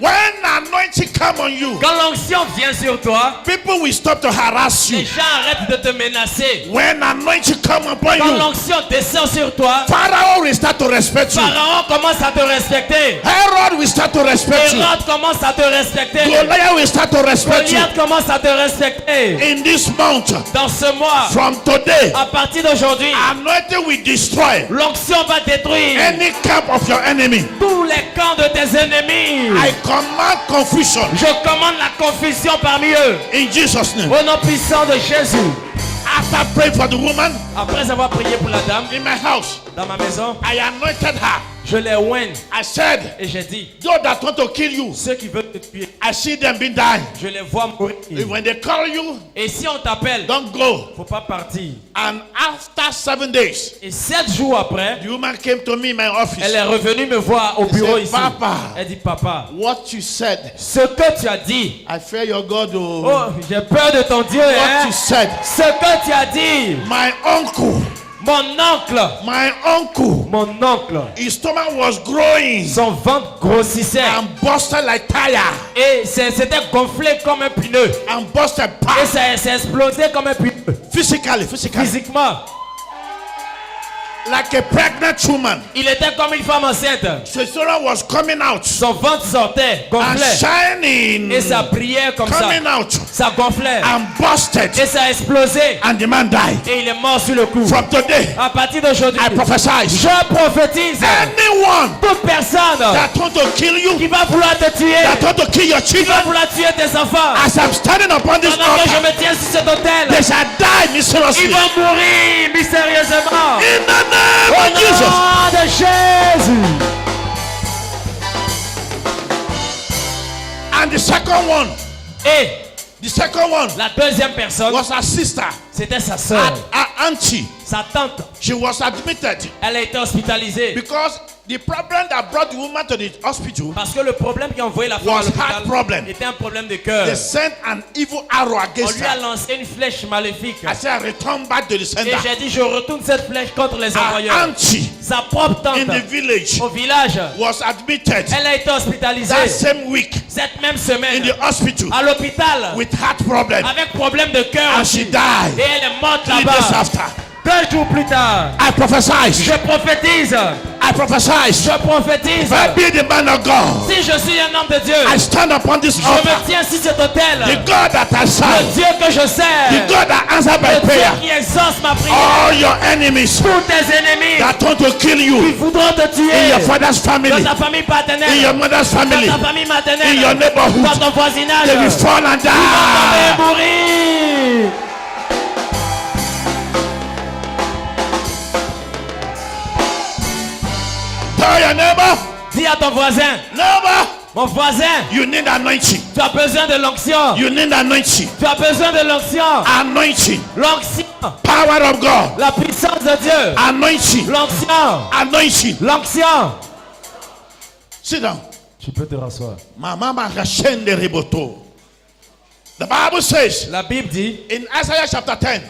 When anointing come on you, quand l'onction vient sur toi, people will stop to harass les you. gens arrêtent de te menacer. When anointing come upon Quand you, l'onction descend sur toi, Pharaoh will start to respect you. Pharaon commence à te respecter. Herod will start to respect you. Hérode commence à te respecter. Goliath will start to respect you. Goliath commence à te respecter. In this month, Dans ce mois, from today, à partir d'aujourd'hui, anointing will destroy l'onction va détruire any camp of your enemy. tous les camps de tes ennemis. I command confusion Je commande la confusion parmi eux. in Jesus' name. Au nom puissant de Jésus. After praying for the woman Après avoir prié pour la dame in my house, dans ma maison, I anointed her. je l'ai oint I said, et j'ai dit, those that want to kill you, ceux qui veulent te tuer, I see them being dying. je les vois mourir. When they call you, Et si on t'appelle, don't go. faut pas partir. And after 7 days, Et 7 jours après, the woman came to me in my office. elle est revenue me voir au bureau said, ici. Papa, Elle dit, papa, what you said, ce que tu as dit, I fear your God. Oh, oh, j'ai peur de ton Dieu, what hein? you said, Ce que tu as dit, my uncle, mon oncle, his stomach was growing son ventre grossissait and busted like tire et c'était gonflé comme un pneu. and busted Et past ça s'est explosé comme un pneu. physically, Physiquement, like a pregnant woman. il était comme une femme enceinte. The stomach was coming out Son ventre sortait, and gonflait. shining, Et ça priait comme ça. coming out Ça gonflait. and busted, Et ça a explosé. and the man died. Et il est mort sur le coup. From today, À partir d'aujourd'hui, I prophesy. je prophétise. Anyone Toute personne that want to kill you, qui va vouloir te tuer, that want to kill your qui va children, vouloir tuer tes enfants, as I'm standing upon this pendant que je altar, me tiens sur cet autel, they shall die ils mysteriously. vont mourir mystérieusement. In the name Au of Jesus. nom de Jésus. And the second one, Et the second one la deuxième personne, was her sister, c'était sa soeur, her auntie. sa tante. She was admitted Elle a été hospitalisée. because the problem that brought the woman to the hospital, Parce que le problème qui a envoyé la femme à was heart problem. l'hôpital était un problème de cœur. they sent an evil arrow On against lui a her. lancé une flèche maléfique. I said, return back to the Et sender. j'ai dit, je retourne cette flèche contre les Her envoyeurs. auntie Sa propre in the tante village au village, was admitted elle a été hospitalisée that same week cette même in semaine the hospital à l'hôpital with heart problem, avec problème de cœur and aussi. she died Et elle est morte 3 days là-bas. after. 2 jours plus tard, I prophesy. je prophétise. I prophesy. Je prophétise. If I be the man of God, Si je suis un homme de Dieu, I stand upon this je altar. me tiens sur cet autel. The God that I Le serve, Dieu que je sers, the God that answers my le Dieu prayer, qui exauce ma prière. all your enemies Tous tes ennemis that want to kill qui you voudront te in tuer your father's family, dans ta famille paternelle, in your mother's dans family, ta famille in maternelle, your neighborhood, dans ton voisinage, they will fall and ils vont die. tomber et mourir. Tell your neighbor, Dis à ton voisin, neighbor, mon voisin, you need anointing. tu as besoin de l'onction. You need anointing. Tu as besoin de l'onction. Anointing. L'onction, Power of God. la puissance de Dieu. Anointing. L'onction, Anointing. l'onction. Sit down. Tu peux te rasseoir. Mama Magashende Riboto. The Bible says La Bible dit, in Isaiah chapter 10,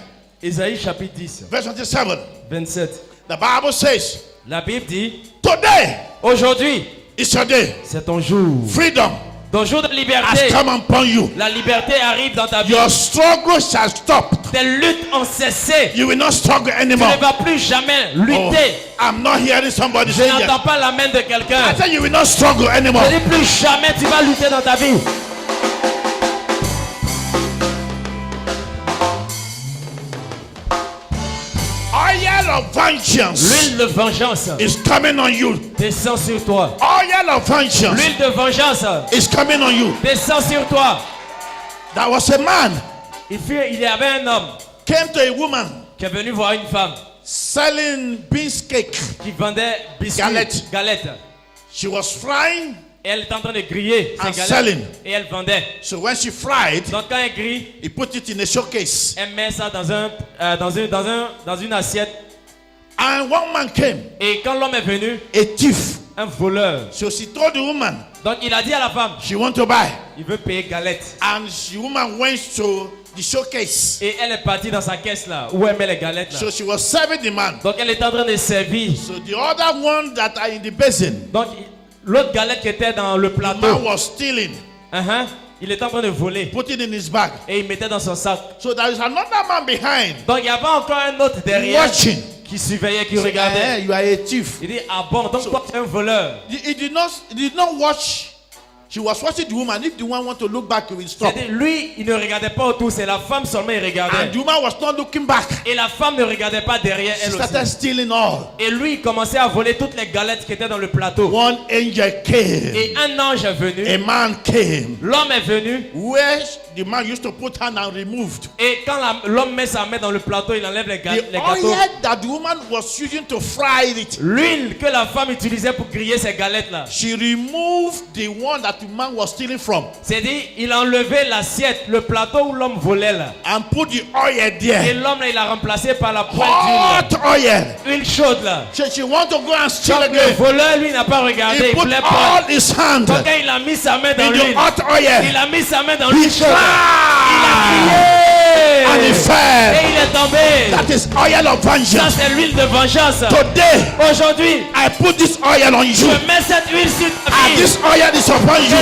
Ésaïe chapitre 10, verse 27, 27. the Bible says, La Bible dit, today aujourd'hui, is your day. c'est ton jour. Freedom Ton jour de has liberté. come upon you. La liberté arrive dans ta vie. Your struggle shall stop. Tes luttes ont cessé. You will not struggle Tu anymore. ne vas plus jamais Oh, lutter. I'm not hearing somebody Je say yes. n'entends pas la main de quelqu'un. I said you will not struggle anymore. Je dis plus jamais tu vas lutter dans ta vie. Oil of vengeance L'huile de vengeance is coming on you. descend sur toi. Oil of vengeance L'huile de vengeance is coming on you. descend sur toi. There was a man Il y avait un homme came to a woman qui est venu voir une femme selling beans cake. qui vendait biscuits, Galettes. She was frying, Et elle était en train de griller ses And galettes. selling. Et elle vendait. so when she fried, Donc quand elle grille, he put it in a showcase. elle met ça dans une assiette. And one man came, Et quand l'homme est venu, a thief. un voleur. So she told the woman Donc il a dit à la femme, she want to buy. il veut payer galette. And the woman went to the showcase. Et elle est partie dans sa caisse là, où elle met les galettes là. So she was serving the man. Donc elle est en train de servir. So the other one that are in the basin, Donc L'autre galette qui était dans le The man plateau, was stealing, il était en train de voler put it in his bag. et il mettait dans son sac. So there is another man behind Donc il y avait encore un autre derrière watching. qui surveillait, qui regardait. You are a thief. Il dit, ah bon, donc toi tu es un voleur. He did not watch. She was watching the woman. If the woman want to look back, he will stop. C'est-à-dire, lui, il ne regardait pas autour, c'est la femme seulement il regardait. And the woman was not looking back. Et la femme ne regardait pas derrière She elle started aussi. stealing all. Et lui, il commençait à voler toutes les galettes qui étaient dans le plateau. One angel came. Et un ange est venu. A man came. L'homme est venu. Where the man used to put hand and removed. Et quand l'homme met sa main dans le plateau, il enlève les The gâteaux. oil that the woman was using to fry it. L'huile que la femme utilisait pour griller ces galettes-là. She removed the one that the man was stealing from. C'est-à-dire, il a enlevé l'assiette, le plateau où l'homme volait là. And put the oil Et there. l'homme là, il a remplacé par la pointe Hot oil. d'huile. Huile chaude là. She want to go and steal Donc le again. voleur, lui, n'a pas regardé. He Il put voulait all prendre. his hand Donc quand il a mis sa main dans in l'huile, the hot oil. il a mis sa main dans He l'huile chaude. Il a cried. crié. And he Et fell. il est tombé. That is oil of Ça, vengeance. c'est l'huile de vengeance. Today, Aujourd'hui, I put this oil on you. je mets cette huile sur ta And vie. this oil is upon you.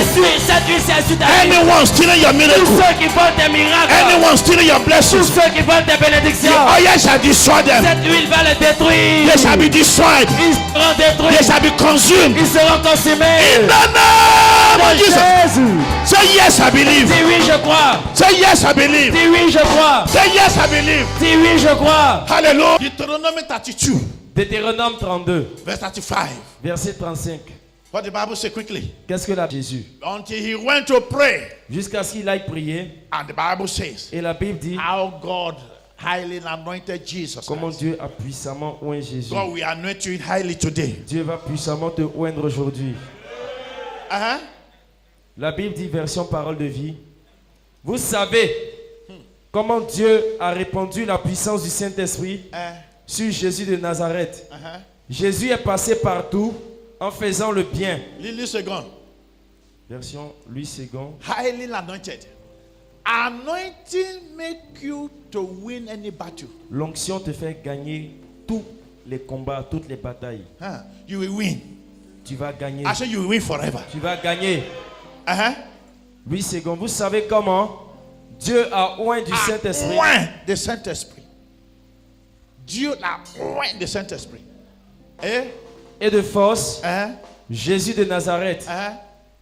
Cette huile, c'est sur ta vie. Anyone stealing your Tous miracle, ceux qui volent tes miracles, anyone stealing your tous blessings, ceux qui volent tes the bénédictions, oil shall destroy them. cette huile va les détruire. They shall be destroyed. Ils seront They détruits. shall be consumed. Ils seront consumés. In the name of Jesus. Jésus. Say yes, I believe. Dis oui, je crois. Say yes, I believe. Dis oui, je crois. Say yes, I believe. Dis oui, je crois. Hallelujah. Deuteronomy 32, Deutéronome 32, verse 35. verset 35. What the Bible say quickly. Qu'est-ce que la Jésus? Until he went to pray. Jusqu'à ce qu'il aille prier. And the Bible says, Et la Bible dit how God highly anointed Jesus. comment Christ. Dieu a puissamment oint Jésus. God will anoint you highly today. Dieu va puissamment te oindre aujourd'hui. Uh-huh. La Bible dit, version parole de vie. Vous savez comment Dieu a répandu la puissance du Saint-Esprit sur Jésus de Nazareth. Jésus est passé partout en faisant le bien. Lily second. Version Louis II. Highly anointed. Anointing make you to win any battle. L'onction te fait gagner tous les combats, toutes les batailles. You will win. Tu vas gagner. I say you will win forever. Tu vas gagner. Uh-huh. Louis II. Vous savez comment Dieu a oint du Saint-Esprit. Oint the Saint-Esprit. Dieu a oint the Saint-Esprit. Eh? Et de force, Uh-huh. Jésus de Nazareth, Uh-huh.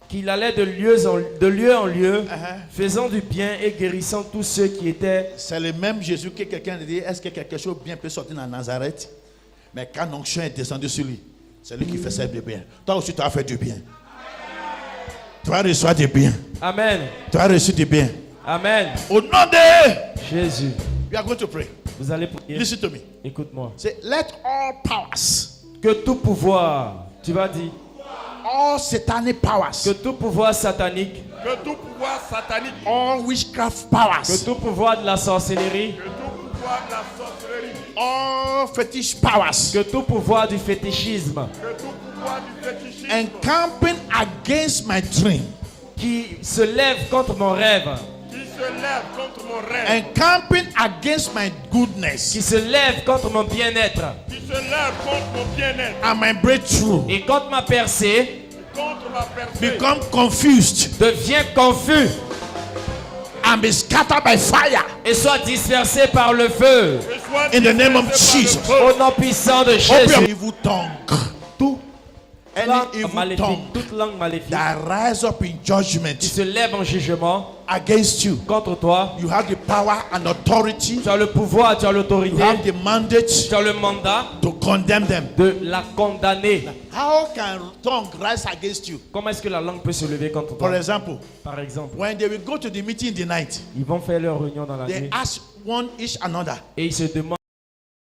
qu'il allait de lieu en lieu, faisant du bien et guérissant tous ceux qui étaient. C'est le même Jésus que quelqu'un dit, est-ce que quelque chose de bien peut sortir dans Nazareth? Mais quand l'onction est descendue sur lui, c'est lui qui fait ça de bien. Toi aussi, tu as fait du bien. Tu as reçu du bien. Amen. Tu as reçu du bien. Amen. Au nom de Jésus. we are going to pray. Vous allez prier. Listen to me. Écoute-moi. Say, let all powers, Que tout pouvoir, tu vas dire, all satanic powers, que tout pouvoir satanique, Que tout pouvoir satanique, all witchcraft que powers, tout pouvoir de la sorcellerie, que tout pouvoir de la sorcellerie, all fetish powers, que tout pouvoir du fétichisme, que tout pouvoir du fétichisme encamping against my dream, qui se lève contre mon rêve, qui se lève contre mon rêve, encamping against my goodness qui se lève contre mon bien-être qui se lève contre mon bien-être, and my breakthrough, et contre ma percée, contre ma percée, become confused devient confus and be scattered by fire et soit dispersé par le feu. et soit in the name of dispersé Jesus. par le feu. Au nom puissant de Open Jésus. evil tongue, Tout any langue evil maléfique, tongue toute langue maléfique that rise up in qui judgment se lève en jugement against you. contre toi, You have the power and authority. tu as le pouvoir, tu as You l'autorité, have the mandate tu as le mandat to condemn them. de la condamner. How can tongue rise against you? Comment est-ce que la langue peut se lever contre For toi? example, Par exemple, when they will go to the meeting in the night, ils vont faire leur réunion dans la they nuit ask one each another, et ils se demandent